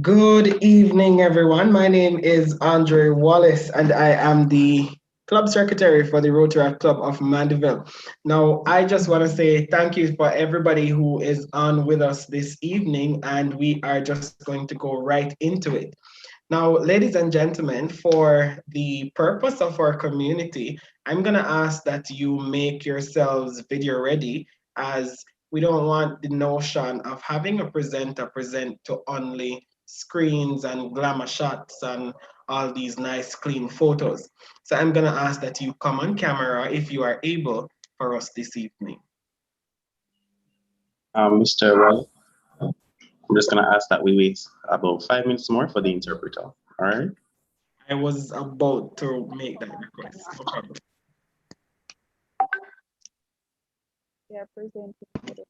Good evening, everyone. My name is Andre Wallace, and I am the club secretary for the Rotaract Club of Mandeville. Now, I just want to say thank you for everybody who is on with us this evening, and we are just going to go right into it. Now, ladies and gentlemen, for the purpose of our community, I'm going to ask that you make yourselves video ready as we don't want the notion of having a presenter present to only screens and glamour shots and all these nice clean photos. So I'm going to ask that you come on camera if you are able for us this evening. Mr. Well, I'm just gonna ask that we wait about 5 minutes more for the interpreter. All right. I was about to make that request. No problem. They are presenting for the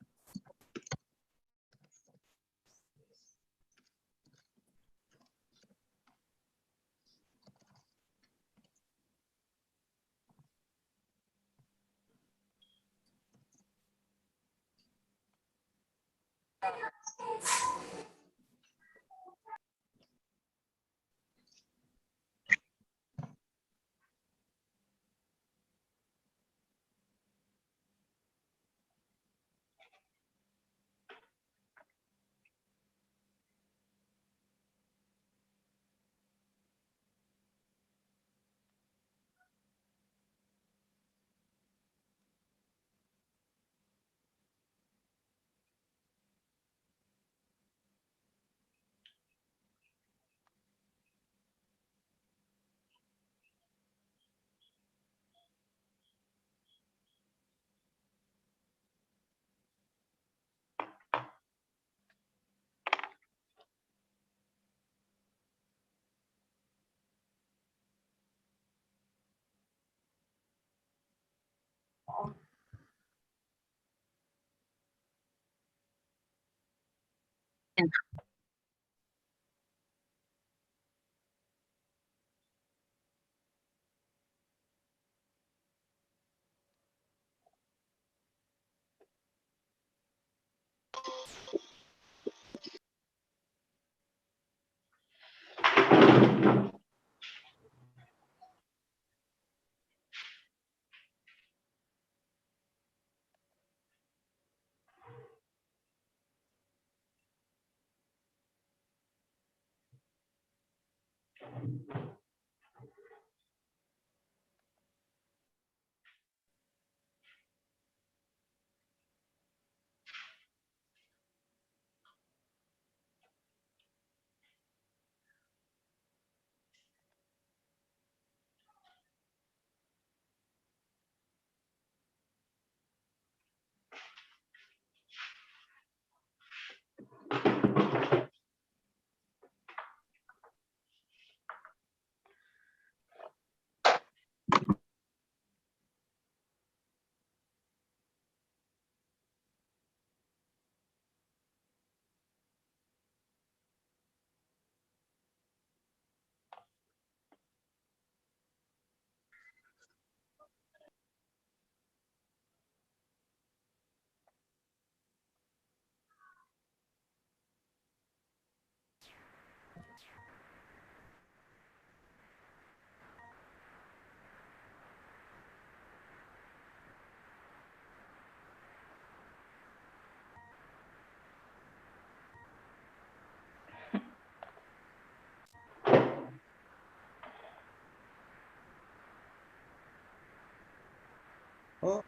Oh,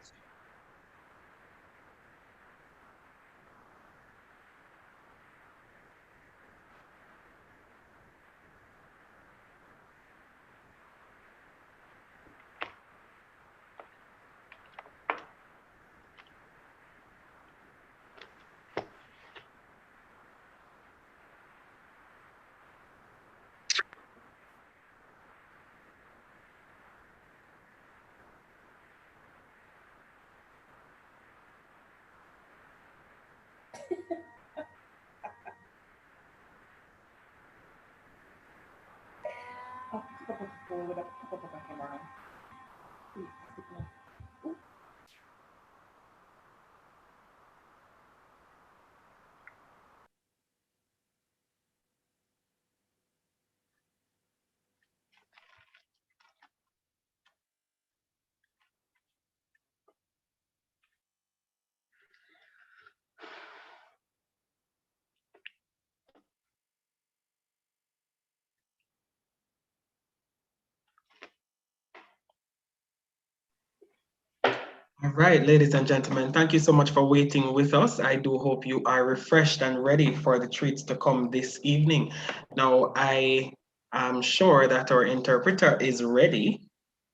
All right, ladies and gentlemen, thank you so much for waiting with us. I do hope you are refreshed and ready for the treats to come this evening. Now, I am sure that our interpreter is ready,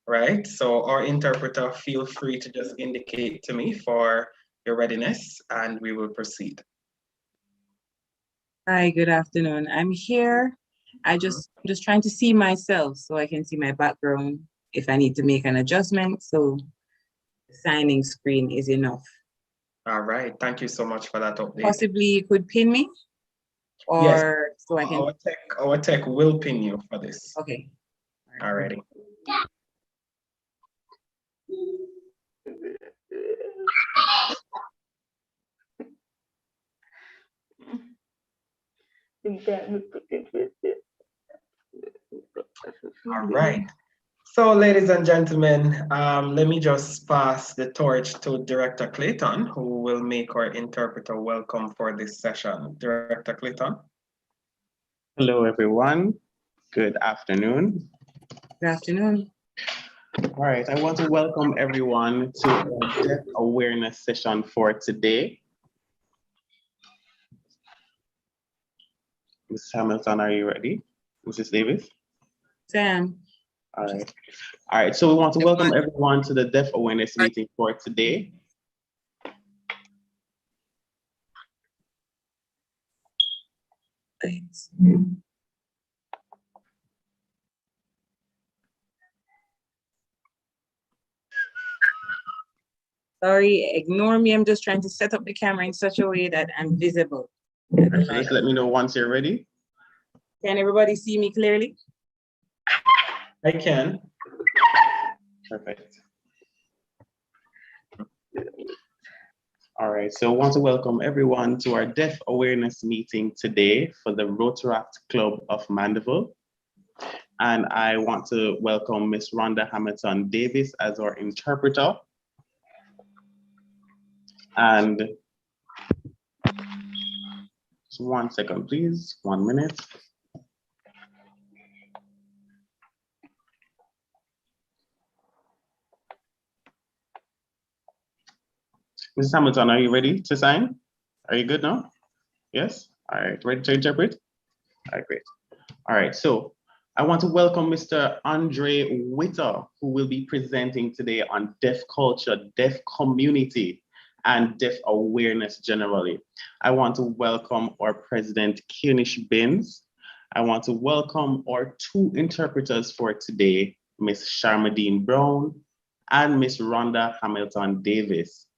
right? So our interpreter, feel free to just indicate to me for your readiness and we will proceed. Hi, good afternoon. I'm here. I'm just trying to see myself so I can see my background if I need to make an adjustment. So the signing screen is enough. All right, thank you so much for that update. Possibly you could pin me or Yes, so I can. Our tech will pin you for this. Okay. All righty. All right. So, ladies and gentlemen, let me just pass the torch to Director Clayton, who will make our interpreter welcome for this session. Director Clayton. Hello, everyone. Good afternoon. Good afternoon. All right, I want to welcome everyone to our deaf awareness session for today. Mrs. Hamilton, are you ready? Mrs. Davis? Sam. All right, so we want to welcome everyone to the deaf awareness meeting for today. Thanks. Sorry, ignore me. I'm just trying to set up the camera in such a way that I'm visible. Just let me know once you're ready. Can everybody see me clearly? I can. Perfect. All right, so I want to welcome everyone to our deaf awareness meeting today for the Rotaract Club of Mandeville. And I want to welcome Miss Rhonda Hamilton Davis as our interpreter. And just 1 second, please, 1 minute. Mrs. Hamilton, are you ready to sign? Are you good now? Yes? All right, ready to interpret? All right, great. All right, so I want to welcome Mr. Andre Witter, who will be presenting today on deaf culture, deaf community, and deaf awareness generally. I want to welcome our President Kunish Binns. I want to welcome our two interpreters for today, Miss Sharmadine Brown and Miss Rhonda Hamilton Davis.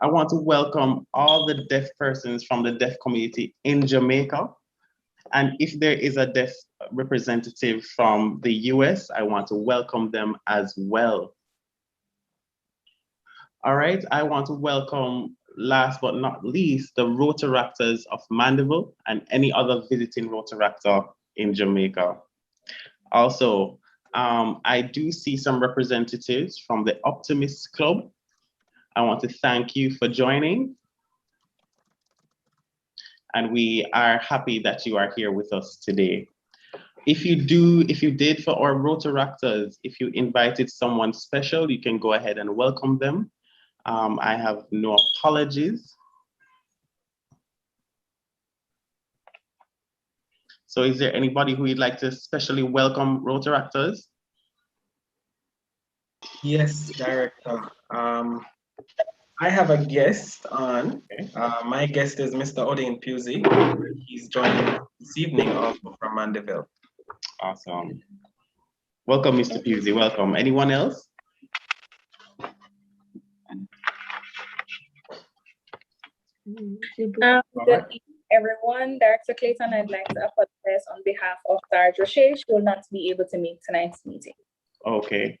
I want to welcome all the deaf persons from the deaf community in Jamaica. And if there is a deaf representative from the US, I want to welcome them as well. All right, I want to welcome, last but not least, the Rotaractors of Mandeville and any other visiting Rotaractor in Jamaica. Also, I do see some representatives from the Optimists Club. I want to thank you for joining. And we are happy that you are here with us today. If you did for our Rotaractors, if you invited someone special, you can go ahead and welcome them. I have no apologies. So is there anybody who you'd like to specially welcome Rotaractors? Yes, Director. I have a guest on. Okay. My guest is Mr. Odin Pusey. He's joining this evening also from Mandeville. Awesome. Welcome, Mr. Pusey. Welcome. Anyone else? Good evening, everyone. Director Clayton, I'd like to apologize on behalf of Sarge Roche. She will not be able to make tonight's meeting. Okay.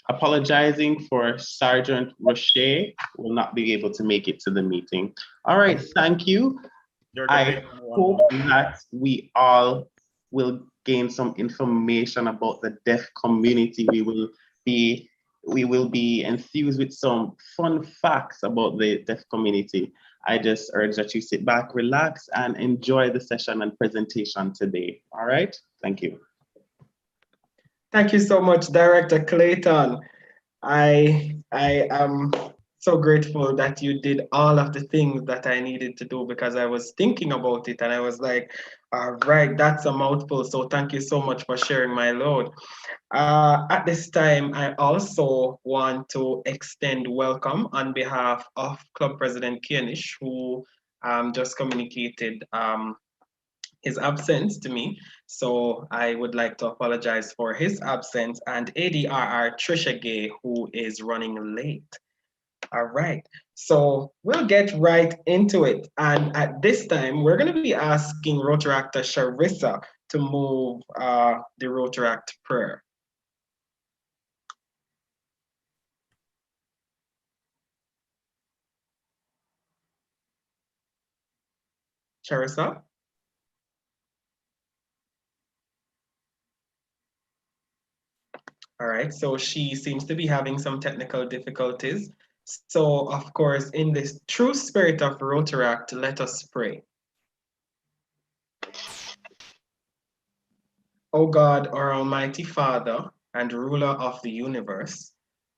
Apologizing for Sergeant Roche will not be able to make it to the meeting. All right, thank you. I hope that we all will gain some information about the deaf community. We will be enthused with some fun facts about the deaf community. I just urge that you sit back, relax, and enjoy the session and presentation today. All right, thank you. Thank you so much, Director Clayton. I am so grateful that you did all of the things that I needed to do because I was thinking about it and I was like, all right, that's a mouthful. So thank you so much for sharing my load. At this time, I also want to extend welcome on behalf of Club President Kianish, who just communicated his absence to me. So I would like to apologize for his absence and ADRR Trisha Gay, who is running late. All right. So we'll get right into it. And at this time, we're going to be asking Rotaractor Sharissa to move the Rotaract prayer. Sharissa? All right, so she seems to be having some technical difficulties. So, of course, in this true spirit of Rotaract, let us pray. O God, our Almighty Father and ruler of the universe,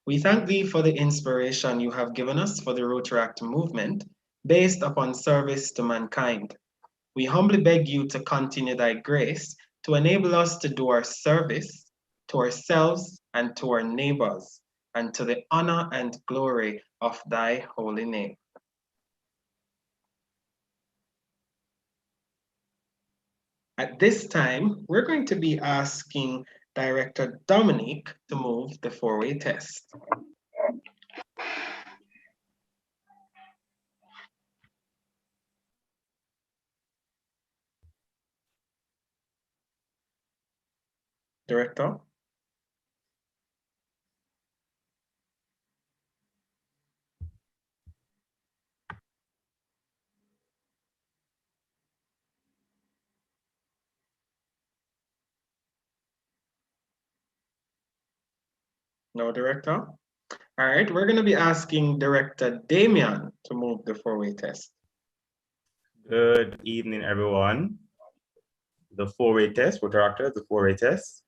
we thank thee for the inspiration you have given us for the Rotaract movement based upon service to mankind. We humbly beg you to continue thy grace to enable us to do our service to ourselves and to our neighbors, and to the honor and glory of thy holy name. At this time, we're going to be asking Director Dominique to move the four-way test. Director? No, Director? All right, we're going to be asking Director Damian to move the four-way test. Good evening, everyone. The four-way test, Rotaract, the four-way test.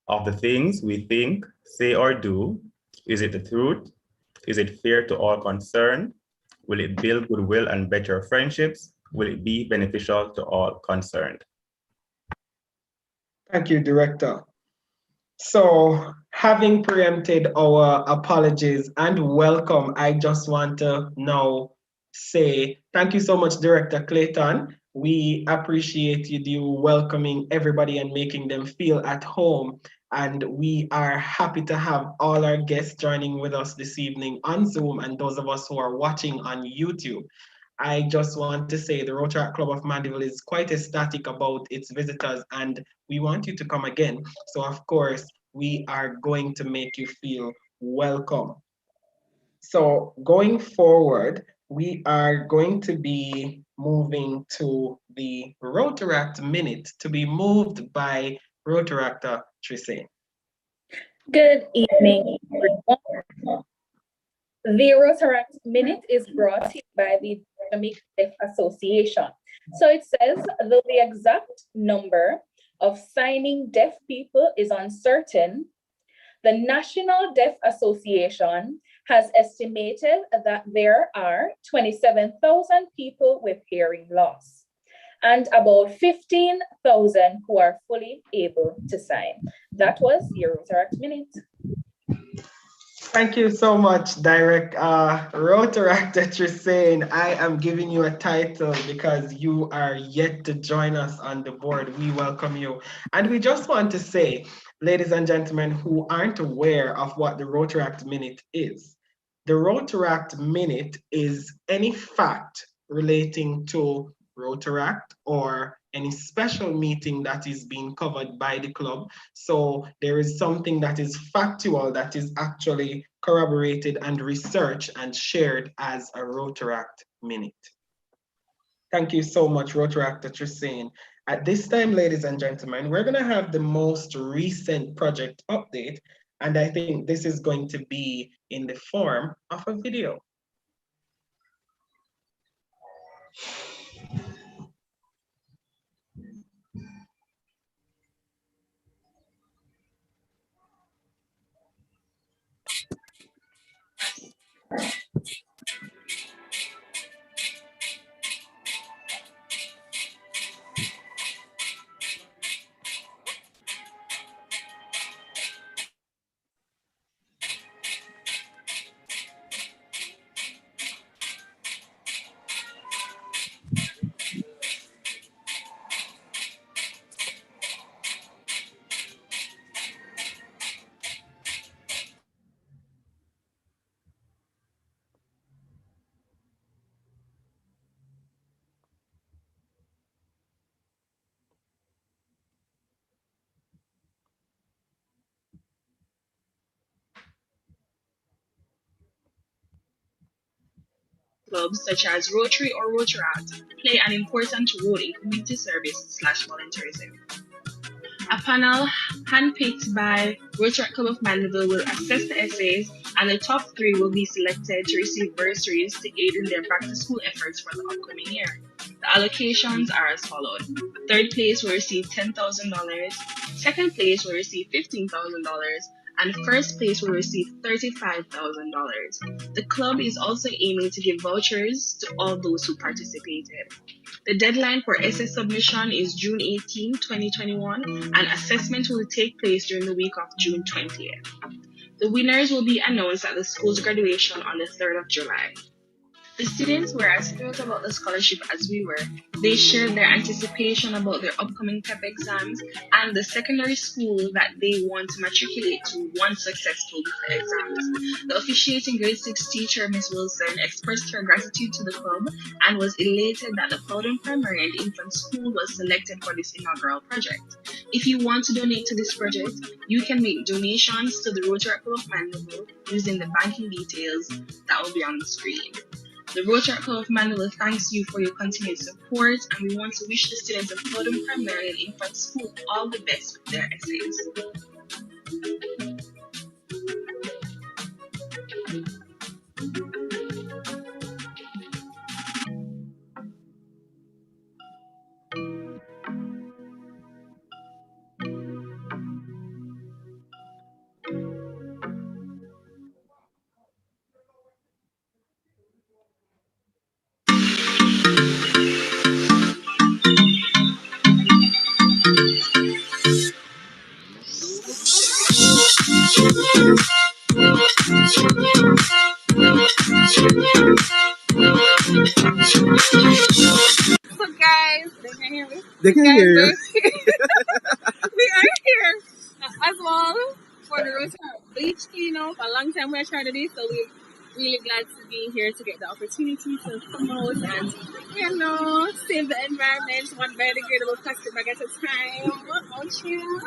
Of the things we think, say, or do, is it the truth? Is it fair to all concerned? Will it build goodwill and better friendships? Will it be beneficial to all concerned? Thank you, Director. So, having preempted our apologies and welcome, I just want to now say thank you so much, Director Clayton. We appreciate you welcoming everybody and making them feel at home. And we are happy to have all our guests joining with us this evening on Zoom and those of us who are watching on YouTube. I just want to say the Rotaract Club of Mandeville is quite ecstatic about its visitors and we want you to come again. So of course, we are going to make you feel welcome. So going forward, we are going to be moving to the Rotaract Minute to be moved by Rotaractor Trisane. Good evening, everyone. The Rotaract Minute is brought to you by the Jamaica Deaf Association. So it says, though the exact number of signing deaf people is uncertain, the National Deaf Association has estimated that there are 27,000 people with hearing loss and about 15,000 who are fully able to sign. That was your Rotaract Minute. Thank you so much, Rotaract, that you're saying. I am giving you a title because you are yet to join us on the board. We welcome you. And we just want to say, ladies and gentlemen who aren't aware of what the Rotaract Minute is, the Rotaract Minute is any fact relating to Rotaract or any special meeting that is being covered by the club. So there is something that is factual that is actually corroborated and researched and shared as a Rotaract Minute. Thank you so much, Rotaract, that you're saying. At this time, ladies and gentlemen, we're gonna have the most recent project update, and I think this is going to be in the form of a video. clubs such as Rotary or Rotaract play an important role in community service/volunteerism. A panel handpicked by Rotaract Club of Mandeville will assess the essays, and the top 3 will be selected to receive bursaries to aid in their back-to-school efforts for the upcoming year. The allocations are as follows. Third place will receive $10,000, second place will receive $15,000, and first place will receive $35,000. The club is also aiming to give vouchers to all those who participated. The deadline for essay submission is June 18, 2021, and assessment will take place during the week of June 20th. The winners will be announced at the school's graduation on the 3rd of July. The students were as thrilled about the scholarship as we were. They shared their anticipation about their upcoming PEP exams and the secondary school that they want to matriculate to once successful with the exams. The officiating grade 6 teacher, Ms. Wilson, expressed her gratitude to the club and was elated that the Plowden Primary and Infant School was selected for this inaugural project. If you want to donate to this project, you can make donations to the Rotaract Club of Mandeville using the banking details that will be on the screen. The Rotaract Club of Mandeville thanks you for your continued support, and we want to wish the students of Plowden Primary and Infant School all the best with their essays. So guys, they can hear me. They can Guys, hear you. we are here as well for the Rotaract Beach cleanup. A long time we're trying to do, so we're really glad to be here to get the opportunity to promote and save the environment one biodegradable plastic bag at a time. Won't you?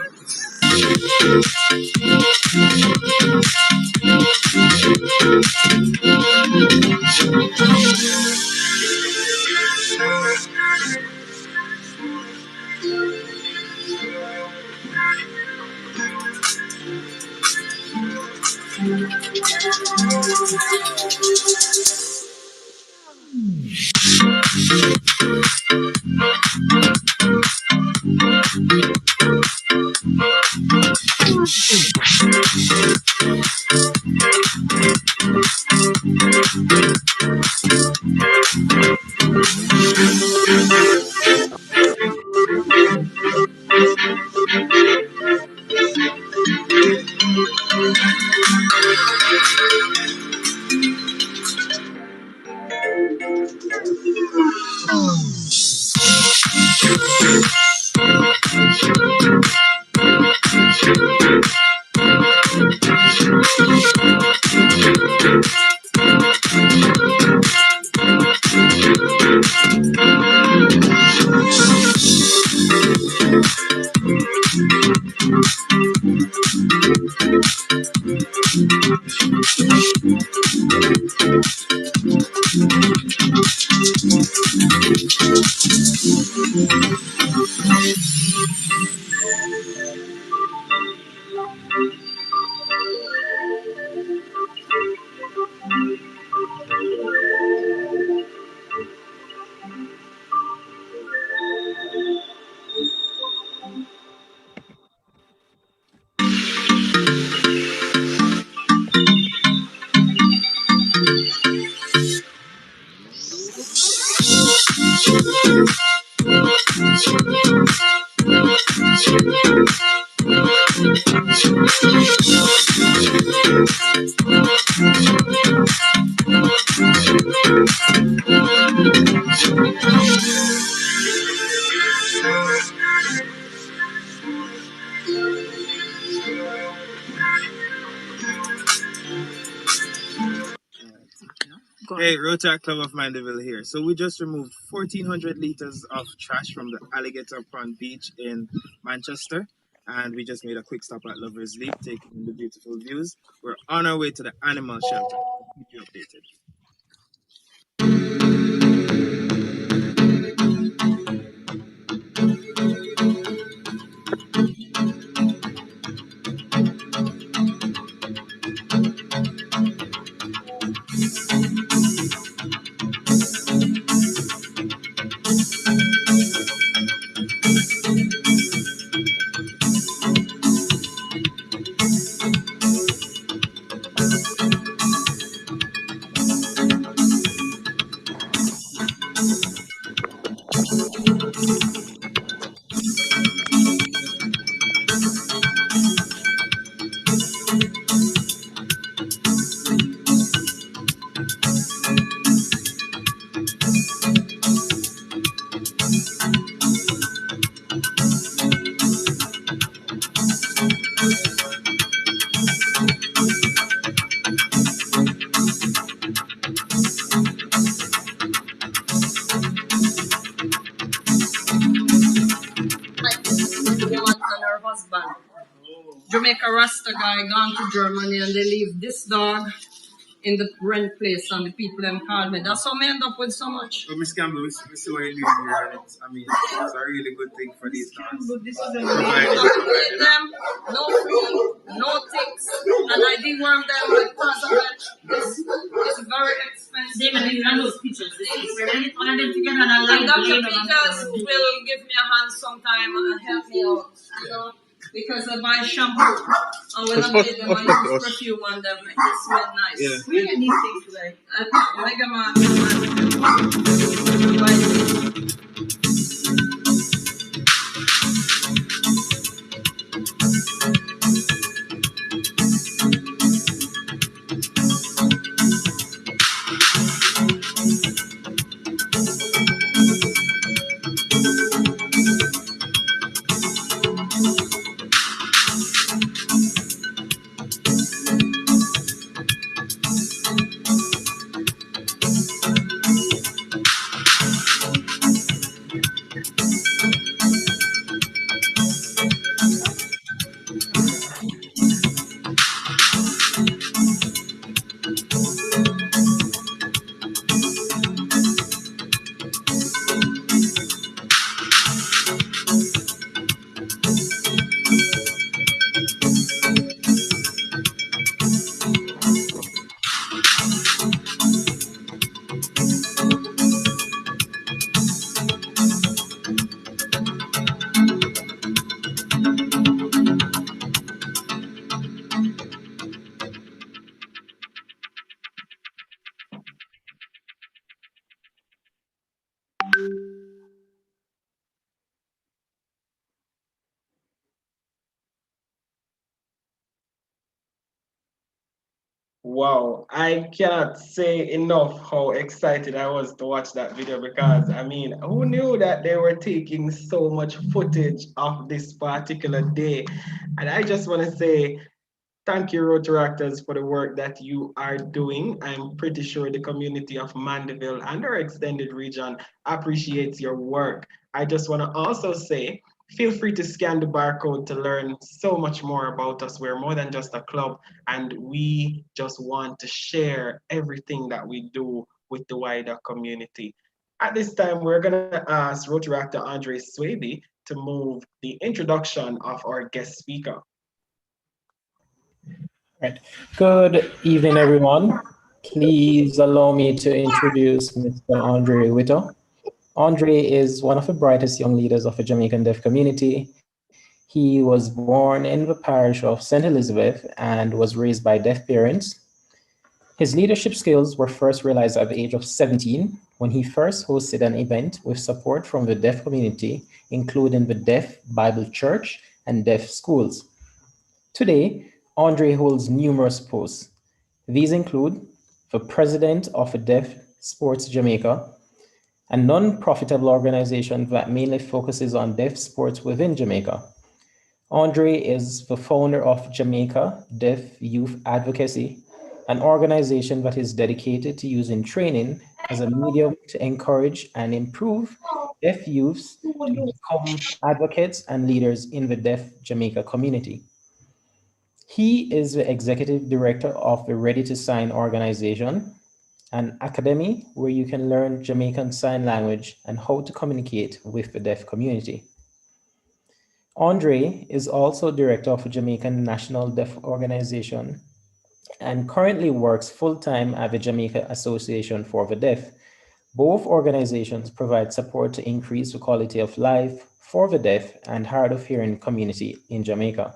Hey, Rotaract Club of Mandeville here. So we just removed 1,400 liters of trash from the Alligator Pond Beach in Manchester. And we just made a quick stop at Lover's Leap, taking in the beautiful views. We're on our way to the animal shelter. Keep you updated. And her husband. Jamaica Rasta guy gone to Germany and they leave this dog in the rent place and the people them call me. That's how I end up with so much. But Miss Campbell, we see what you're doing here, and it's, I mean, it's a really good thing for these dogs. This is a them, no food, no ticks, and I deworm them with Pazabet. This is very expensive. They're going to run those pictures. And Dr. Peters will give me a hand sometime and help me out, you know, because I buy shampoo. And when I get them, I use perfume on them, it smells nice. Yeah. We get these things like, Mega Man, Wow, I cannot say enough how excited I was to watch that video because I mean, who knew that they were taking so much footage of this particular day? And I just want to say thank you, Rotaractors, for the work that you are doing. I'm pretty sure the community of Mandeville and our extended region appreciates your work. I just want to also say, feel free to scan the barcode to learn so much more about us. We're more than just a club, and we just want to share everything that we do with the wider community. At this time, we're going to ask Rotaractor Andre Swaby to move the introduction of our guest speaker. Right. Good evening, everyone. Please allow me to introduce Mr. Andre Whittle. Andre is one of the brightest young leaders of the Jamaican deaf community. He was born in the parish of St. Elizabeth and was raised by deaf parents. His leadership skills were first realized at the age of 17 when he first hosted an event with support from the deaf community, including the Deaf Bible Church and deaf schools. Today, Andre holds numerous posts. These include the president of the Deaf Sports Jamaica, a non-profitable organization that mainly focuses on deaf sports within Jamaica. Andre is the founder of Jamaica Deaf Youth Advocacy, an organization that is dedicated to using training as a medium to encourage and improve deaf youths to become advocates and leaders in the deaf Jamaica community. He is the executive director of the Ready to Sign organization, an academy where you can learn Jamaican Sign Language and how to communicate with the deaf community. Andre is also director of a Jamaican National Deaf Organization and currently works full-time at the Jamaica Association for the Deaf. Both organizations provide support to increase the quality of life for the deaf and hard of hearing community in Jamaica.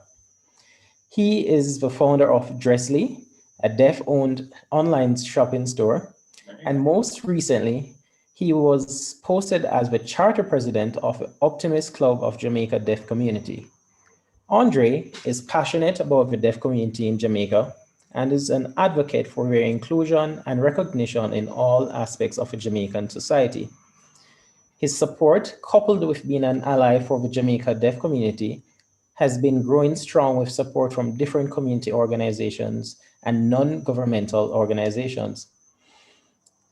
He is the founder of Dressly, a deaf-owned online shopping store, and most recently, he was posted as the charter president of the Optimist Club of Jamaica Deaf Community. Andre is passionate about the deaf community in Jamaica and is an advocate for their inclusion and recognition in all aspects of the Jamaican society. His support, coupled with being an ally for the Jamaica deaf community, has been growing strong with support from different community organizations and non-governmental organizations.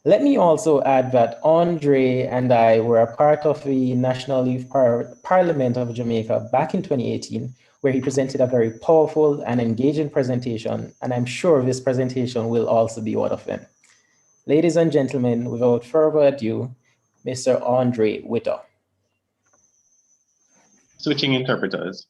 Let me also add that Andre and I were a part of the National Youth Parliament of Jamaica back in 2018, where he presented a very powerful and engaging presentation, and I'm sure this presentation will also be one of them. Ladies and gentlemen, without further ado, Mr. Andre Witter. Switching interpreters.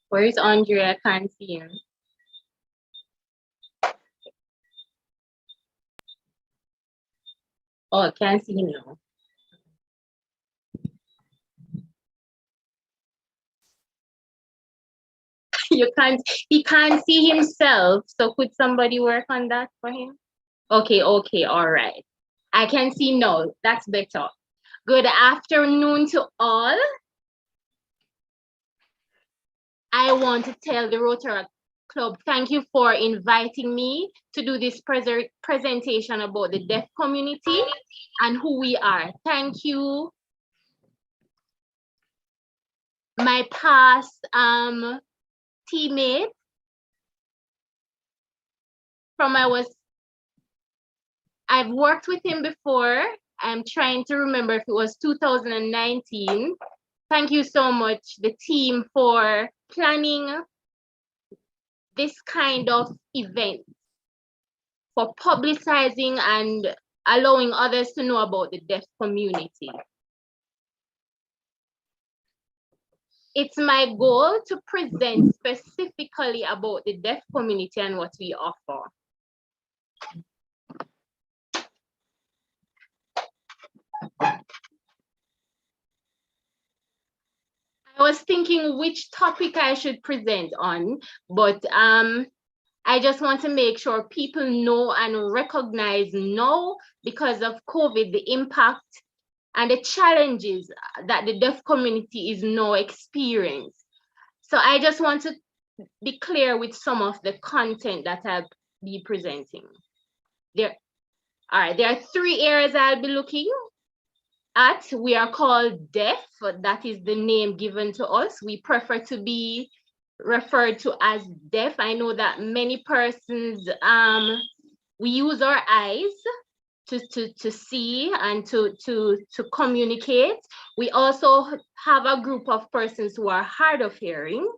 Where's Andre? I can't see him. Oh, I can't see him now. He can't see himself. So could somebody work on that for him? Okay, all right. I can see now. That's better. Good afternoon to all. I want to tell the Rotaract Club, thank you for inviting me to do this presentation about the deaf community and who we are. Thank you. My past teammate I've worked with him before. I'm trying to remember if it was 2019. Thank you so much, the team, for planning this kind of event, for publicizing and allowing others to know about the deaf community. It's my goal to present specifically about the deaf community and what we offer. I was thinking which topic I should present on, but I just want to make sure people know and recognize now, because of COVID, the impact and the challenges that the deaf community is now experiencing. So I just want to be clear with some of the content that I'll be presenting. There are 3 areas I'll be looking at. We are called deaf, that is the name given to us. We prefer to be referred to as deaf. I know that many persons, we use our eyes to see and to communicate. We also have a group of persons who are hard of hearing.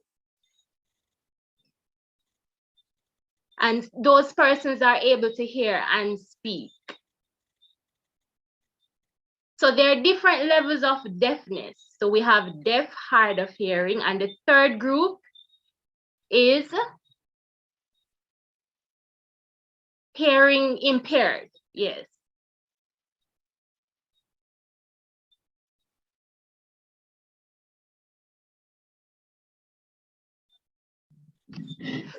And those persons are able to hear and speak. So there are different levels of deafness. So we have deaf, hard of hearing, and the third group is hearing impaired. Yes.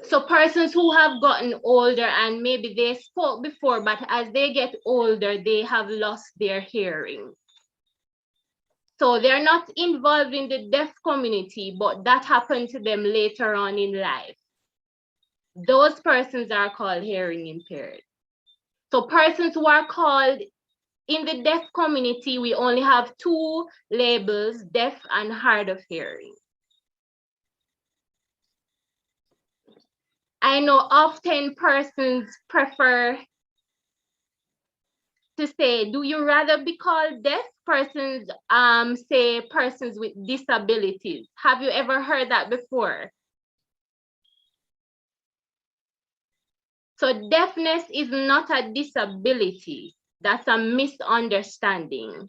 So persons who have gotten older and maybe they spoke before, but as they get older, they have lost their hearing. So they're not involved in the deaf community, but that happened to them later on in life. Those persons are called hearing impaired. So persons who are called in the deaf community, we only have two labels, deaf and hard of hearing. I know often persons prefer to say, do you rather be called deaf? Persons say persons with disabilities. Have you ever heard that before? So deafness is not a disability. That's a misunderstanding.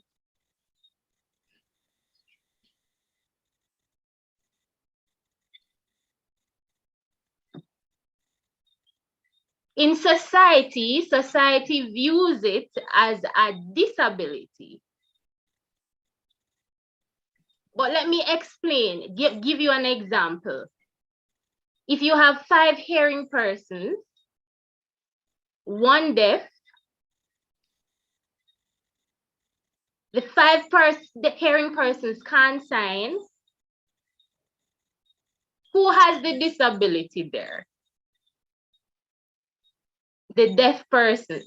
In society, society views it as a disability. But let me explain, give you an example. If you have 5 hearing persons, 1 deaf, the 5 hearing persons can't sign, who has the disability there? The deaf person.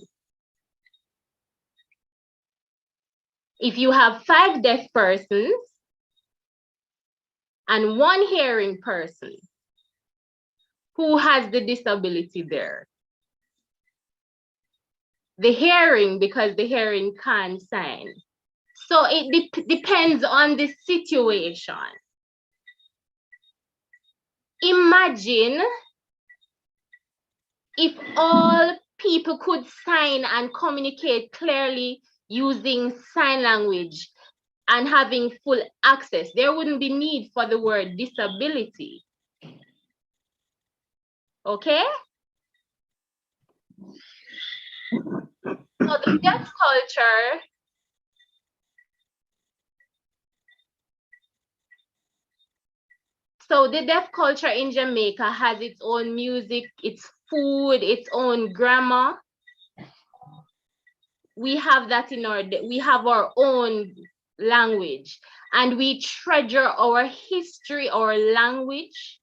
If you have 5 deaf persons and 1 hearing person, who has the disability there? The hearing, because the hearing can't sign. So it depends on the situation. Imagine if all people could sign and communicate clearly using sign language and having full access. There wouldn't be need for the word disability. Okay? So the deaf culture So the deaf culture in Jamaica has its own music, its food, its own grammar. We have that we have our own language, and we treasure our history, our language,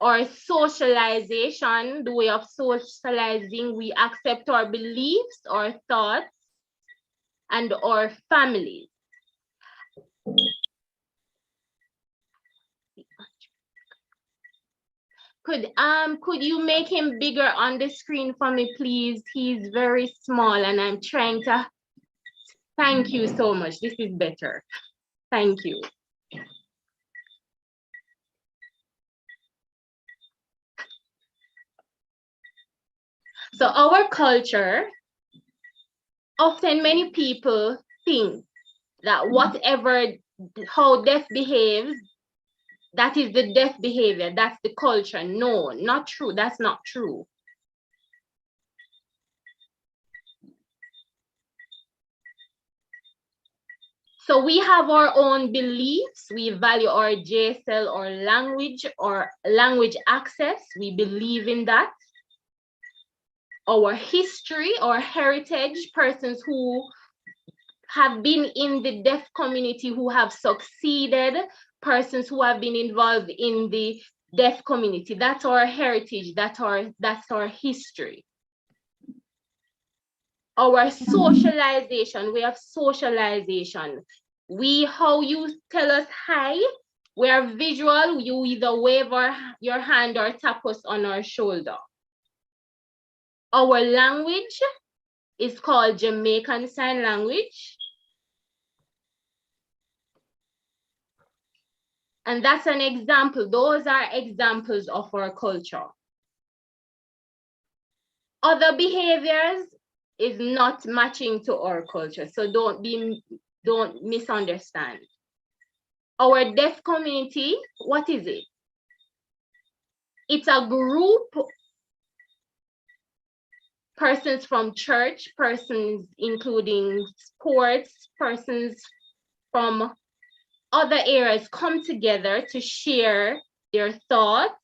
our socialization, the way of socializing. We accept our beliefs, our thoughts, and our families. Could you make him bigger on the screen for me, please? He's very small and I'm trying to, thank you so much. This is better. Thank you. So our culture, often many people think that whatever, how deaf behaves, that is the deaf behavior, that's the culture. No, not true, that's not true. So we have our own beliefs. We value our JSL or language access. We believe in that. Our history, our heritage, persons who have been in the deaf community who have succeeded, persons who have been involved in the deaf community. That's our heritage, that's our history. Our socialization, we have socialization. How you tell us hi, we are visual, you either wave your hand or tap us on our shoulder. Our language is called Jamaican Sign Language. And that's an example. Those are examples of our culture. Other behaviors is not matching to our culture, so don't misunderstand. Our deaf community, what is it? It's a group, persons from church, persons including sports, persons from other areas come together to share their thoughts,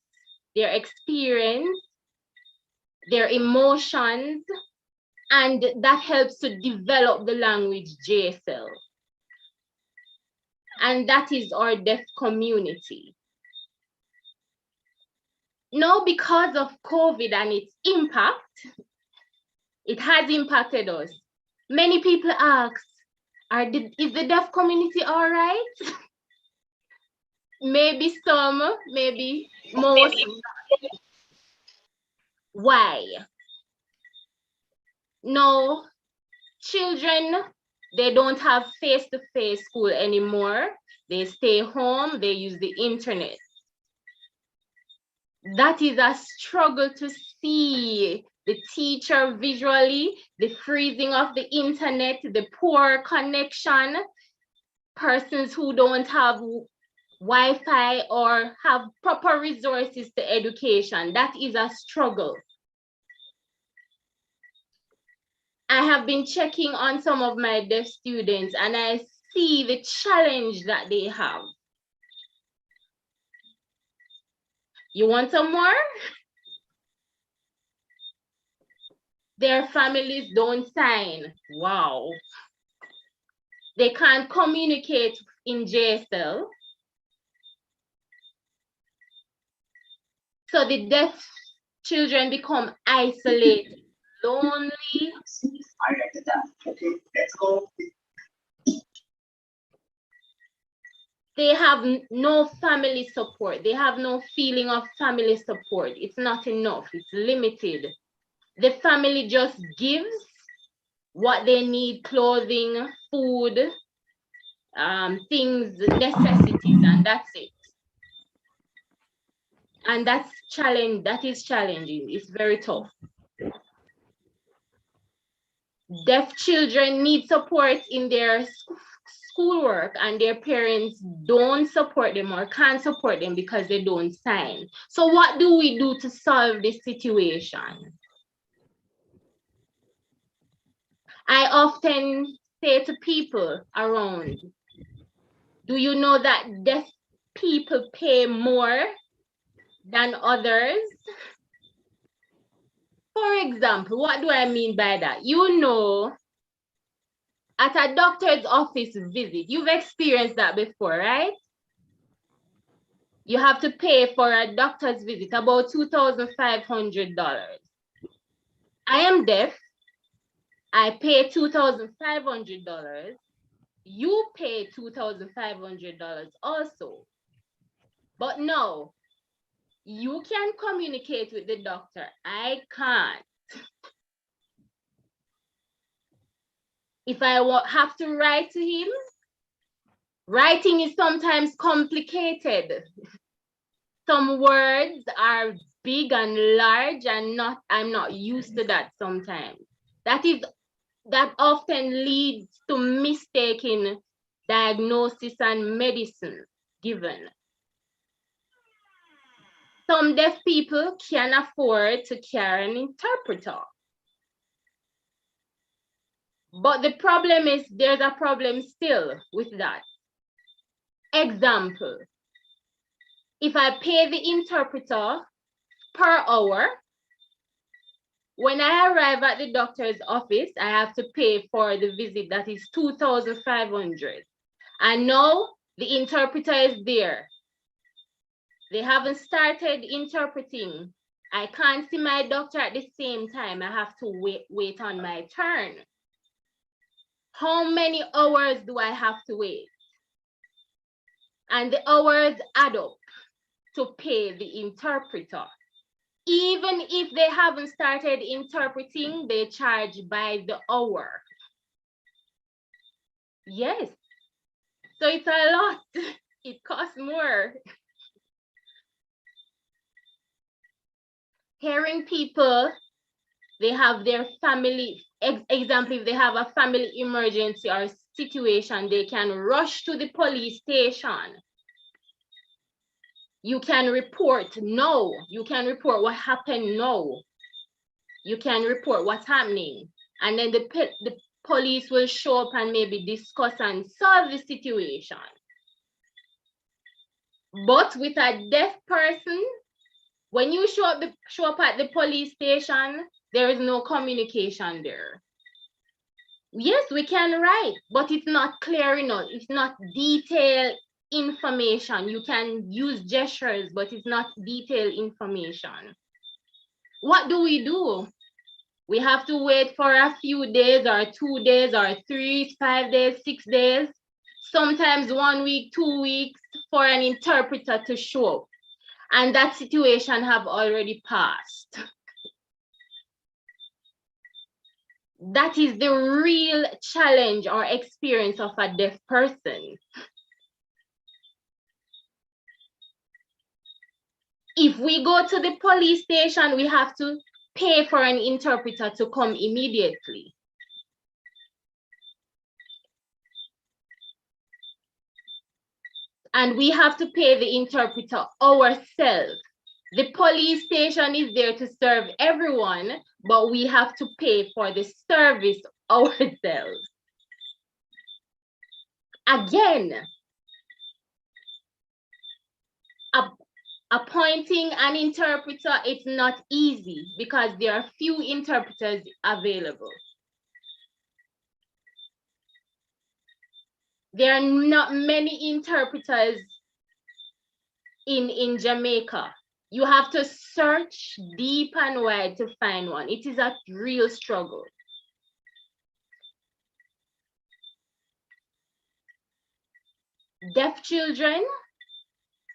their experience, their emotions, and that helps to develop the language JSL. and that is our deaf community. Now, because of COVID and its impact, it has impacted us. Many people ask, is the deaf community all right? Maybe some, maybe most. Why? No, children, they don't have face-to-face school anymore. They stay home, they use the internet. That is a struggle to see the teacher visually, the freezing of the internet, the poor connection, persons who don't have Wi-Fi or have proper resources to education. That is a struggle. I have been checking on some of my deaf students and I see the challenge that they have. You want some more? Their families don't sign. Wow. They can't communicate in JSL. So the deaf children become isolated, lonely. Okay, let's go. They have no family support. They have no feeling of family support. It's not enough, it's limited. The family just gives what they need, clothing, food, things, necessities, and that's it. And that is challenging. It's very tough. Deaf children need support in their schoolwork and their parents don't support them or can't support them because they don't sign. So what do we do to solve this situation? I often say to people around, do you know that deaf people pay more than others? For example, what do I mean by that? You know, at a doctor's office visit, you've experienced that before, right? You have to pay for a doctor's visit about $2,500. I am deaf. I pay $2,500. You pay $2,500 also. But no, you can communicate with the doctor. I can't. If I have to write to him, writing is sometimes complicated. Some words are big and large and I'm not used to that sometimes. That often leads to mistaking diagnosis and medicine given. Some deaf people can afford to carry an interpreter. But the problem is there's a problem still with that. Example, if I pay the interpreter per hour, when I arrive at the doctor's office, I have to pay for the visit that is $2,500. And now the interpreter is there. They haven't started interpreting. I can't see my doctor at the same time. I have to wait on my turn. How many hours do I have to wait? And the hours add up to pay the interpreter. Even if they haven't started interpreting, they charge by the hour. Yes. So it's a lot. It costs more. Hearing people, they have their family, example, if they have a family emergency or situation, they can rush to the police station. You can report now. You can report what happened now. You can report what's happening. And then the police will show up and maybe discuss and solve the situation. But with a deaf person, when you show up at the police station, there is no communication there. Yes, we can write, but it's not clear enough. It's not detailed information. You can use gestures, but it's not detailed information. What do? We have to wait for a few days or 2 days or 3, 5 days, 6 days, sometimes 1 week, 2 weeks for an interpreter to show up. And that situation have already passed. That is the real challenge or experience of a deaf person. If we go to the police station, we have to pay for an interpreter to come immediately. And we have to pay the interpreter ourselves. The police station is there to serve everyone, but we have to pay for the service ourselves. Again, appointing an interpreter, it's not easy because there are few interpreters available. There are not many interpreters in Jamaica. You have to search deep and wide to find one. It is a real struggle. Deaf children,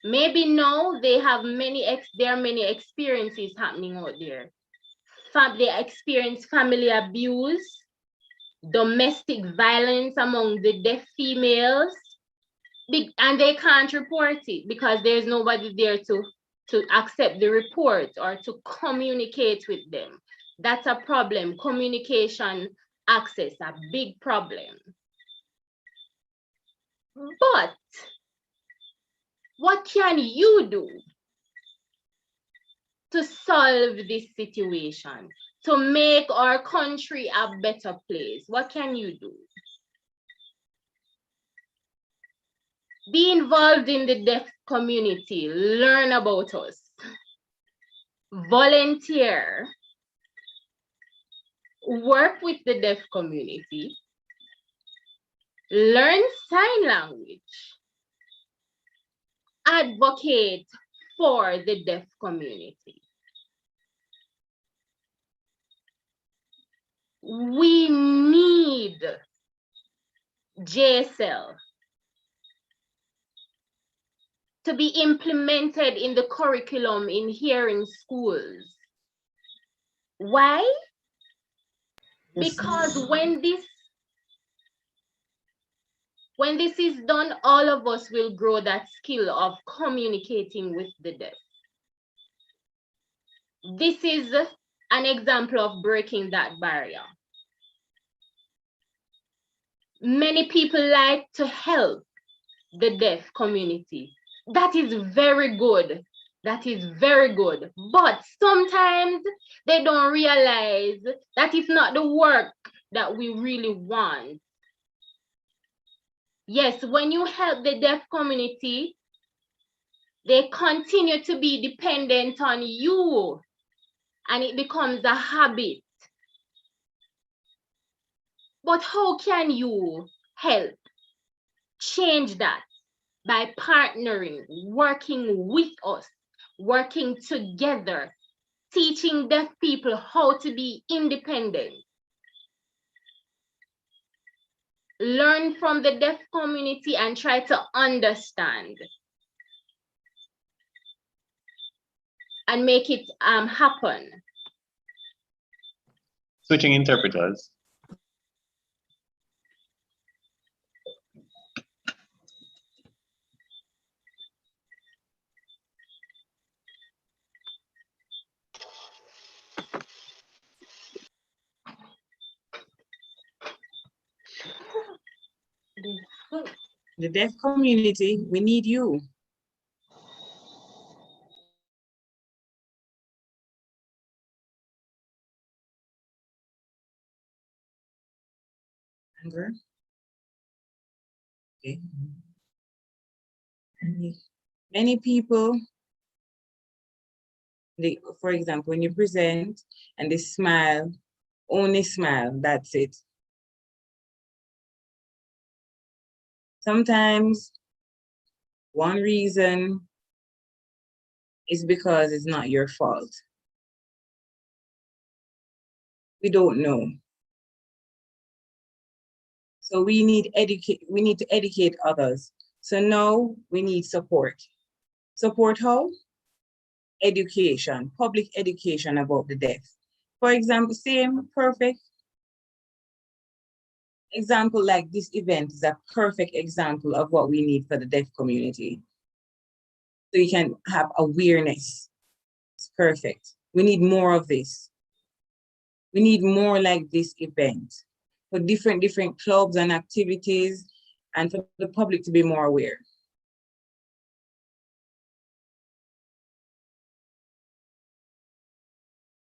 maybe now there are many experiences happening out there. They experience family abuse, domestic violence among the deaf females, and they can't report it because there's nobody there to accept the report or to communicate with them. That's a problem. Communication access, a big problem. But what can you do to solve this situation, to make our country a better place? What can you do? Be involved in the deaf community, learn about us, volunteer, work with the deaf community, learn sign language, advocate for the deaf community. We need JSL to be implemented in the curriculum in hearing schools. Why? Yes. Because when this is done, all of us will grow that skill of communicating with the deaf. This is an example of breaking that barrier. Many people like to help the deaf community. That is very good. That is very good. But sometimes they don't realize that it's not the work that we really want. Yes, when you help the deaf community, they continue to be dependent on you, and it becomes a habit. But how can you help change that? By partnering, working with us, working together, teaching deaf people how to be independent. Learn from the deaf community and try to understand and make it happen. Switching interpreters. The deaf community, we need you. Anger. Okay. Many people, for example, when you present and they smile, only smile, that's it. Sometimes one reason is because it's not your fault. We don't know. So we need to educate others. So now we need support. Support how? Education, public education about the deaf. For example, same perfect example like this event is a perfect example of what we need for the deaf community. So you can have awareness. It's perfect. We need more of this. We need more like this event for different clubs and activities and for the public to be more aware.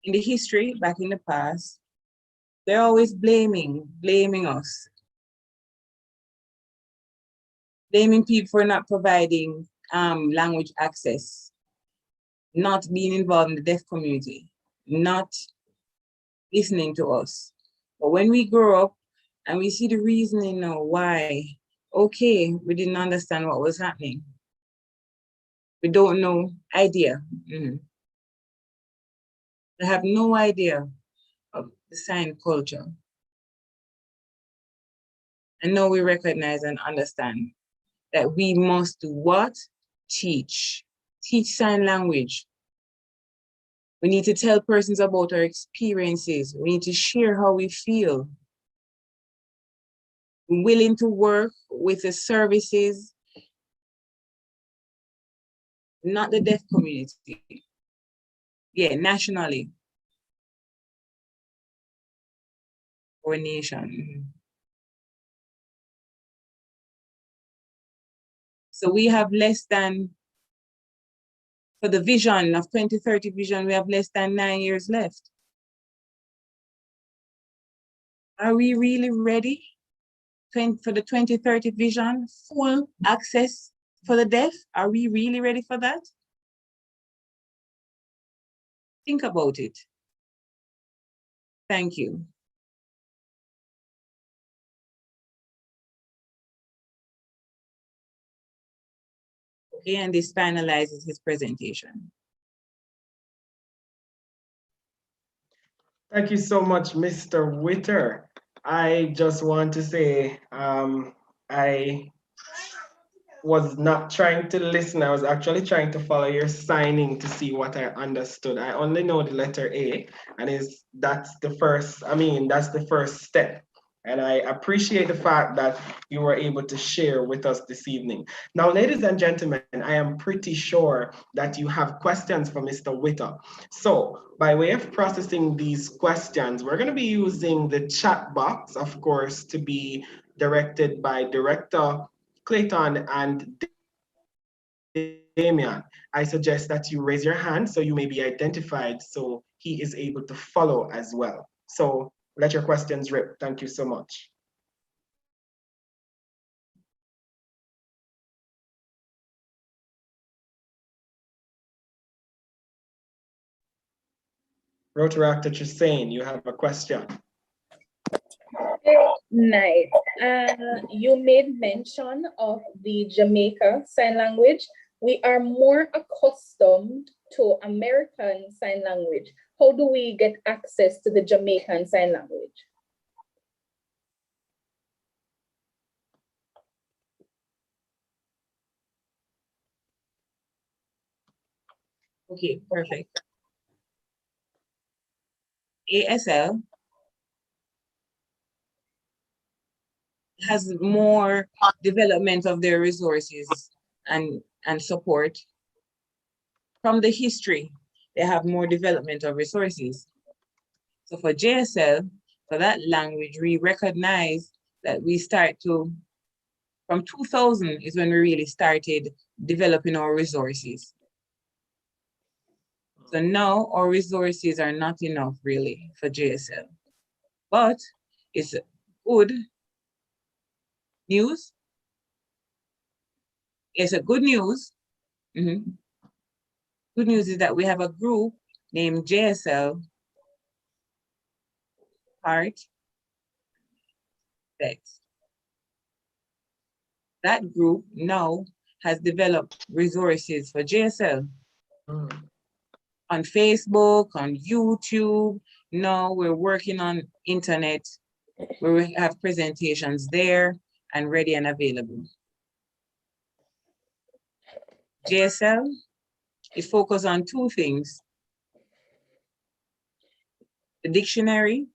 In the history, back in the past, they're always blaming us. Blaming people for not providing language access, not being involved in the deaf community, not listening to us. But when we grow up and we see the reasoning now why, okay, we didn't understand what was happening. We don't know idea. They have no idea of the sign culture. And now we recognize and understand that we must do what? Teach sign language. We need to tell persons about our experiences. We need to share how we feel. We're willing to work with the services, not the deaf community. Yeah, nationally. Or nation. So we have less than, for the vision of 2030 vision, we have less than 9 years left. Are we really ready for the 2030 vision, full access for the deaf? Are we really ready for that? Think about it. Thank you. Okay, and this finalizes his presentation. Thank you so much, Mr. Witter. I just want to say I was not trying to listen. I was actually trying to follow your signing to see what I understood. I only know the letter A, and that's the first step. And I appreciate the fact that you were able to share with us this evening. Now, ladies and gentlemen, I am pretty sure that you have questions for Mr. Witter. So by way of processing these questions, we're going to be using the chat box, of course, to be directed by Director Clayton and Damian. I suggest that you raise your hand so you may be identified so he is able to follow as well. So let your questions rip. Thank you so much. Rotaract Trusane, you have a question. Nice. You made mention of the Jamaica Sign Language. We are more accustomed to American Sign Language. How do we get access to the Jamaican Sign Language? Okay, perfect. ASL has more development of their resources and support. From the history, they have more development of resources. So for JSL, for that language, we recognize that we start to, from 2000 is when we really started developing our resources. So now our resources are not enough really for JSL, but it's good news. It's a good news. Good news is that we have a group named JSL Heart Text that group now has developed resources for JSL on Facebook, on YouTube. Now we're working on internet where we have presentations there and ready and available. JSL is focused on two things: the dictionary,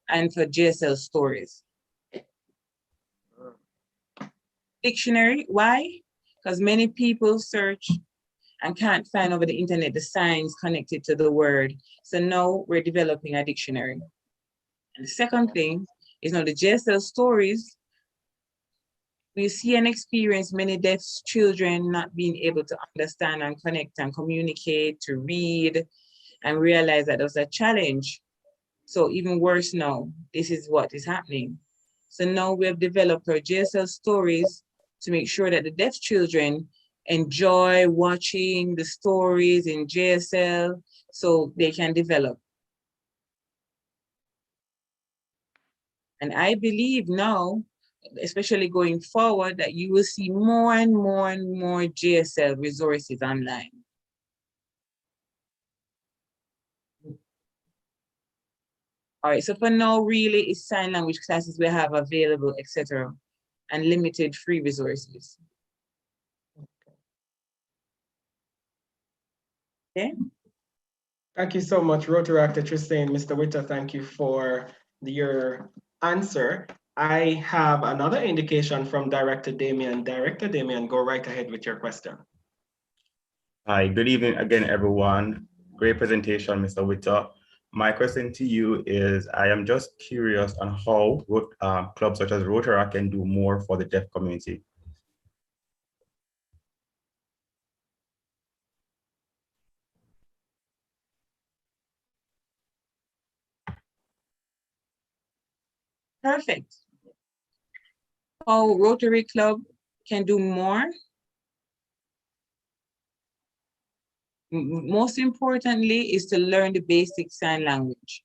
and for JSL stories. Dictionary, why? Because many people search and can't find over the internet the signs connected to the word. So now we're developing a dictionary. And the second thing is now the JSL stories. We see and experience many deaf children not being able to understand and connect and communicate, to read, and realize that there's a challenge. So even worse now, this is what is happening. So now we have developed our JSL stories to make sure that the deaf children enjoy watching the stories in JSL so they can develop. And I believe now, especially going forward, that you will see more and more and more JSL resources online. All right, so for now, really, it's sign language classes we have available, etc., and limited free resources. Okay. Thank you so much, Rotaract Tristan. Mr. Witter, thank you for your answer. I have another indication from Director Damien. Director Damien, go right ahead with your question. Hi, good evening again, everyone. Great presentation, Mr. Witter. My question to you is, I am just curious on how clubs such as Rotaract can do more for the deaf community. Perfect. How Rotary Club can do more? Most importantly is to learn the basic sign language.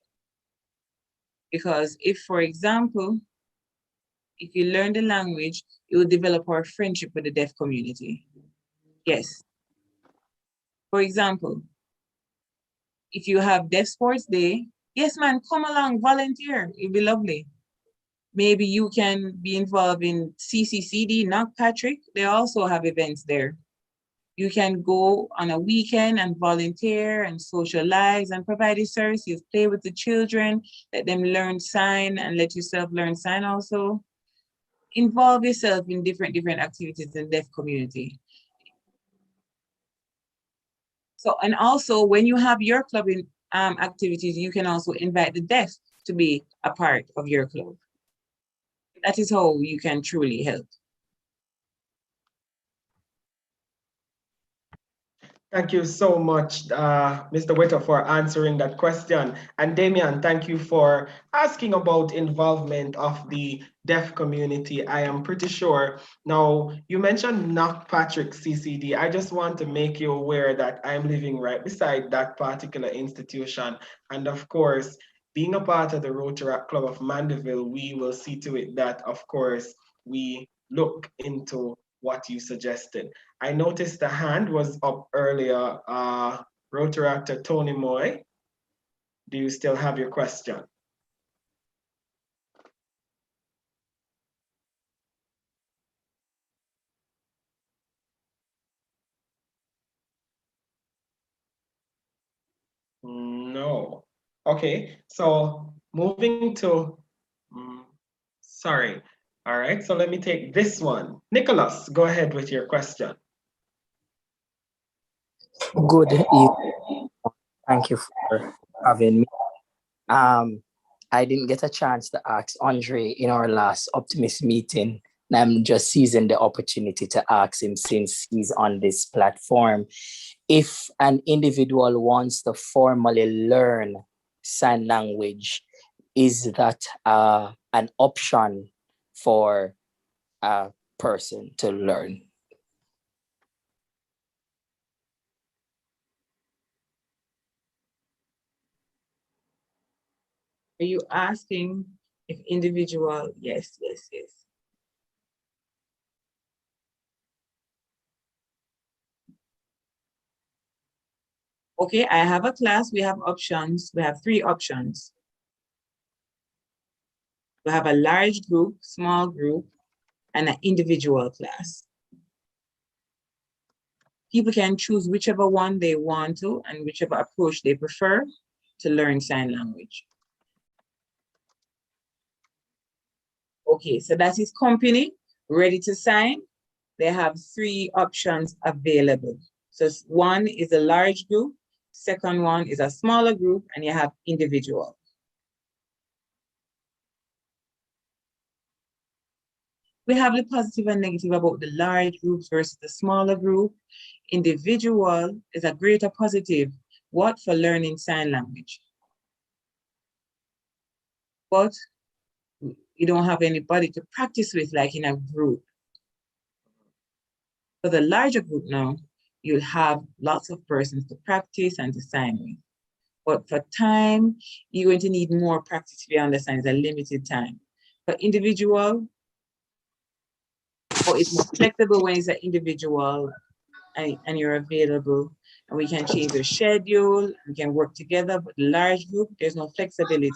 Because if, for example, if you learn the language, you will develop our friendship with the deaf community. Yes. For example, if you have Deaf Sports Day, yes, man, come along, volunteer. It'd be lovely. Maybe you can be involved in CCCD, Knockpatrick. They also have events there. You can go on a weekend and volunteer and socialize and provide these services. Play with the children, let them learn sign and let yourself learn sign also. Involve yourself in different activities in the deaf community. So, and also when you have your club in activities, you can also invite the deaf to be a part of your club. That is how you can truly help. Thank you so much, Mr. Witter, for answering that question. And Damian, thank you for asking about involvement of the deaf community. I am pretty sure. Now, you mentioned Knockpatrick CCD. I just want to make you aware that I'm living right beside that particular institution. And of course, being a part of the Rotaract Club of Mandeville, we will see to it that, of course, we look into what you suggested. I noticed the hand was up earlier. Rotaractor Tony Moy, do you still have your question? No. Okay, so moving to, sorry. All right, so let me take this one. Nicholas, go ahead with your question. Good evening. Thank you for having me. I didn't get a chance to ask Andre in our last Optimist meeting. And I'm just seizing the opportunity to ask him, since he's on this platform, if an individual wants to formally learn sign language, is that an option for a person to learn? Are you asking If individual, yes, yes, yes. Okay, I have a class, we have options. We have 3 options. We have a large group, small group, and an individual class. People can choose whichever one they want to and whichever approach they prefer to learn sign language. Okay, so that is company ready to sign. They have 3 options available. So one is a large group, second one is a smaller group, and you have individual. We have the positive and negative about the large groups versus the smaller group. Individual is a greater positive. What? For learning sign language. But you don't have anybody to practice with like in a group. For the larger group now, you'll have lots of persons to practice and to sign with. But for time, you're going to need more practice if you understand it's a limited time. For individual, or it's more flexible when it's an individual and you're available, and we can change the schedule, we can work together. But large group, there's no flexibility.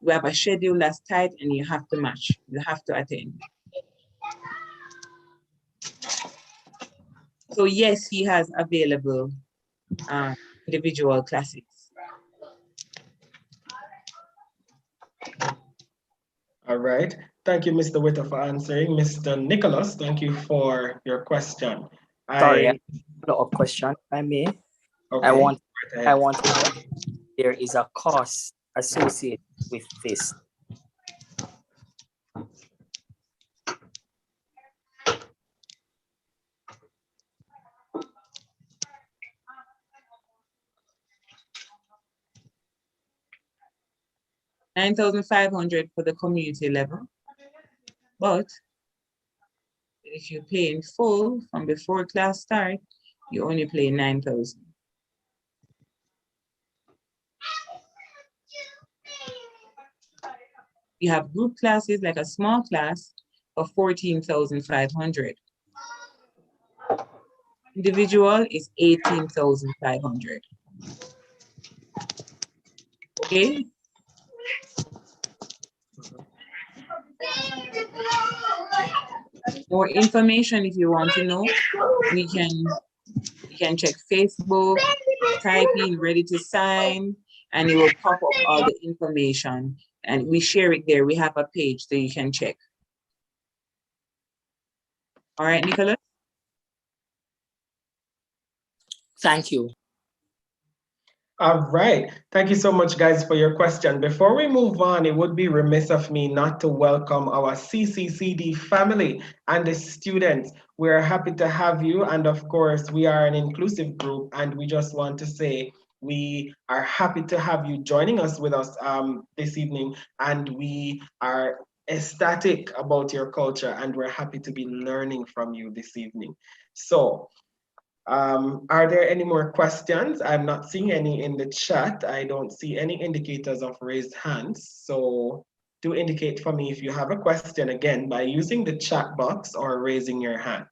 We have a schedule that's tight and you have to match, you have to attend. So yes, he has available individual classes. All right. Thank you, Mr. Witter, for answering. Mr. Nicholas, thank you for your question. Sorry, follow-up question, if I may. Okay. I want to know if there is a cost associated with this. $9,500 for the community level. But if you pay in full from before class start, you only pay $9,000. You have group classes like a small class of $14,500. Individual is $18,500. Okay. More information if you want to know, you can check Facebook, type in ready to sign, and it will pop up all the information. And we share it there. We have a page that you can check. All right, Nicholas? Thank you. All right. Thank you so much, guys, for your question. Before we move on, it would be remiss of me not to welcome our CCCD family and the students. We're happy to have you. And of course, we are an inclusive group, and we just want to say we are happy to have you joining us with us this evening. And we are ecstatic about your culture, and we're happy to be learning from you this evening. So, are there any more questions? I'm not seeing any in the chat. I don't see any indicators of raised hands. So do indicate for me if you have a question again by using the chat box or raising your hand.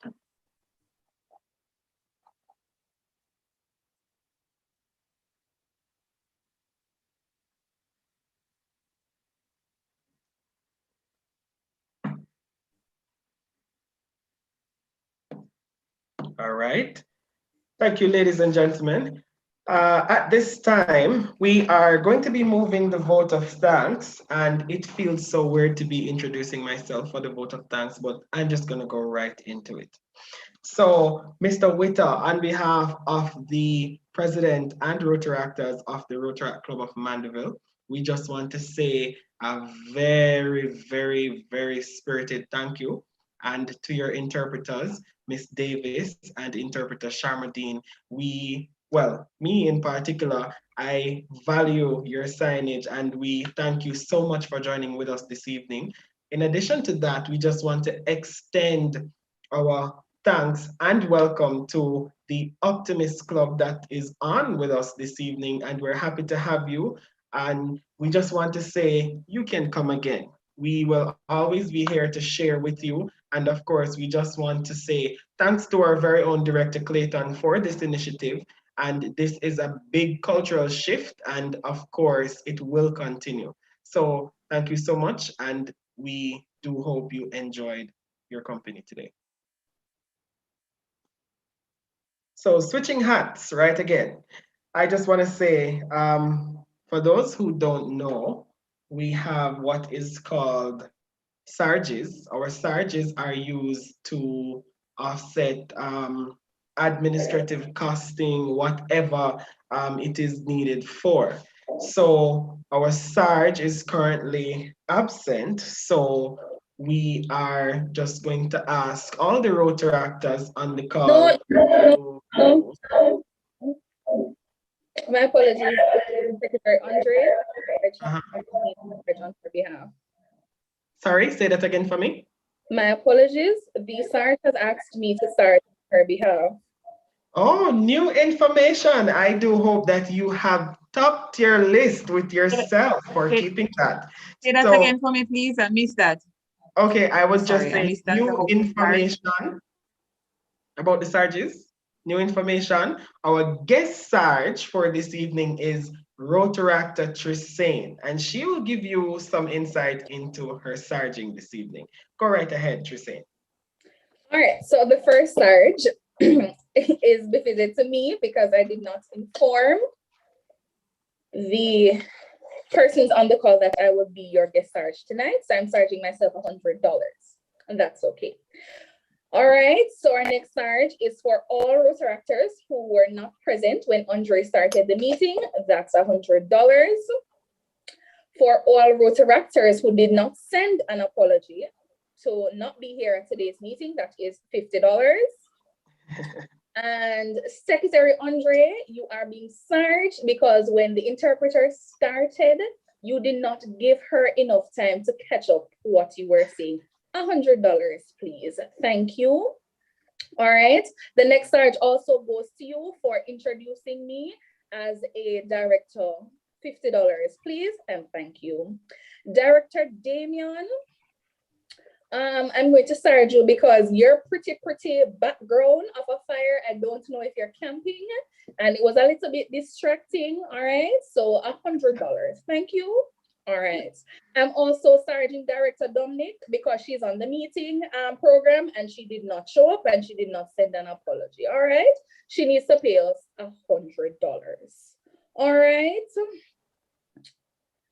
All right. Thank you, ladies and gentlemen. At this time, we are going to be moving the vote of thanks, and it feels so weird to be introducing myself for the vote of thanks, but I'm just going to go right into it. So, Mr. Witter, on behalf of the president and Rotaractors of the Rotaract Club of Mandeville, we just want to say a very, very, very spirited thank you. And to your interpreters, Miss Davis and interpreter Sharmadine, me in particular, I value your signage and we thank you so much for joining with us this evening. In addition to that, we just want to extend our thanks and welcome to the Optimist Club that is on with us this evening, and we're happy to have you. And we just want to say you can come again. We will always be here to share with you. And of course, we just want to say thanks to our very own Director Clayton for this initiative. And this is a big cultural shift. And of course, it will continue. So thank you so much. And we do hope you enjoyed your company today. So switching hats, right again. I just want to say, for those who don't know, we have what is called sarges. Our sarges are used to offset administrative costing, whatever it is needed for. So our sarge is currently absent. So we are just going to ask all the Rotaractors on the call. No. My apologies, Secretary Andre. On her behalf. Sorry, say that again for me. My apologies. The SART has asked me to start on her behalf. Oh, new information. I do hope that you have topped your list with yourself for keeping that. Say that again for me, please. I missed that. Okay, I was just Sorry, saying new information about the Sarges. New information. Our guest Sarge for this evening is Rotaractor Trisane, and she will give you some insight into her Sarging this evening. Go right ahead, Trisane. All right, so the first Sarge is befitted to me because I did not inform the persons on the call that I would be your guest Sarge tonight. So I'm charging myself $100, and that's okay. All right, so our next Sarge is for all Rotaractors who were not present when Andre started the meeting. That's $100. For all Rotaractors who did not send an apology to not be here at today's meeting, that is $50. And Secretary Andre, you are being charged because when the interpreter started, you did not give her enough time to catch up what you were saying. $100, please. Thank you. All right. The next charge also goes to you for introducing me as a director. $50, please, and thank you. Director Damien, I'm going to charge you because your pretty background of a fire, I don't know if you're camping, and it was a little bit distracting. All right, so $100. Thank you. All right. I'm also Sergeant Director Dominic because she's on the meeting program and she did not show up and she did not send an apology. All right. She needs to pay us $100. All right.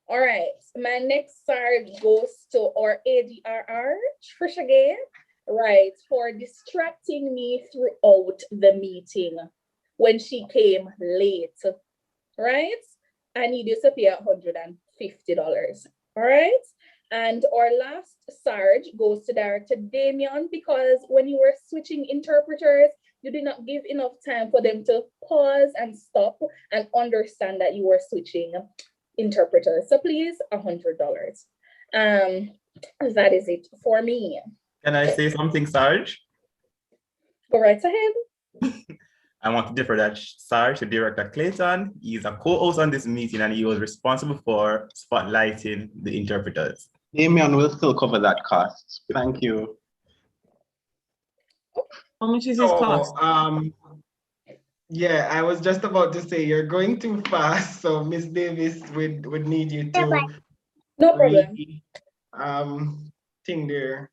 All right. My next Sarge goes to our ADRR, Trisha Gay, right, for distracting me throughout the meeting when she came late. Right. I need you to pay $150. All right. And our last Sarge goes to Director Damien because when you were switching interpreters, you did not give enough time for them to pause and stop and understand that you were switching interpreters. So please, $100. That is it for me. Can I say something, Sarge? Go right ahead. I want to defer that Sarge to Director Clayton. He's a co-host on this meeting and he was responsible for spotlighting the interpreters. Damien will still cover that cost. Thank you. How much is his cost? Yeah, I was just about to say you're going too fast, so Miss Davis would need you to no problem. Thing there.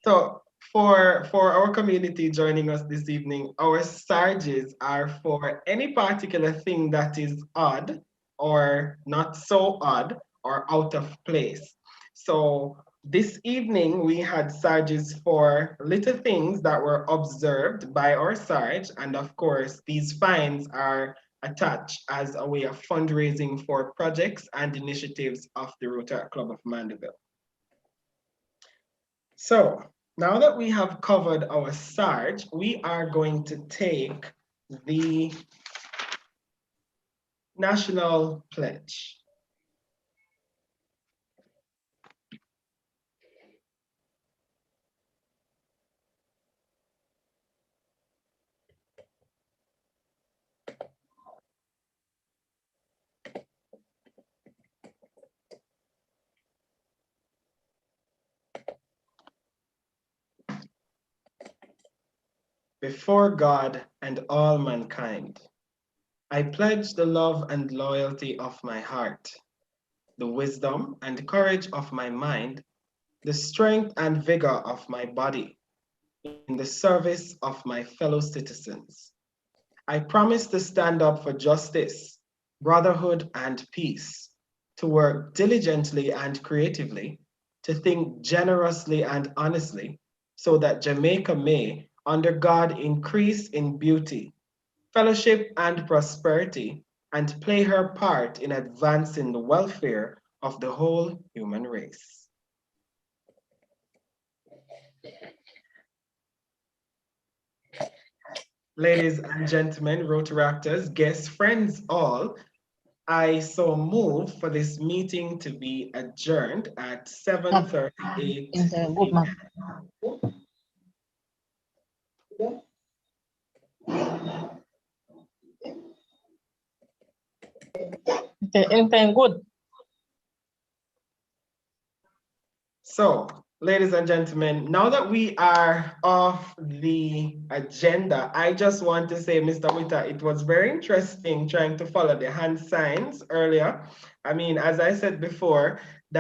So for our community joining us this evening, our charges are for any particular thing that is odd or not so odd or out of place. So this evening, we had charges for little things that were observed by our Sarge. And of course, these fines are attached as a way of fundraising for projects and initiatives of the Rotaract Club of Mandeville. So now that we have covered our Sarge, we are going to take the National Pledge. before God and all mankind. I pledge the love and loyalty of my heart, the wisdom and courage of my mind, the strength and vigor of my body, in the service of my fellow citizens. I promise to stand up for justice, brotherhood, and peace, to work diligently and creatively, to think generously and honestly, so that Jamaica may, under God, increase in beauty, fellowship, and prosperity, and play her part in advancing the welfare of the whole human race. Ladies and gentlemen, Rotaractors, guests, friends all, I so move for this meeting to be adjourned at 7:38 p.m. Anything good? So, ladies and gentlemen, now that we are off the agenda, I just want to say, Mr. Witter, it was very interesting trying to follow the hand signs earlier. I mean, as I said before,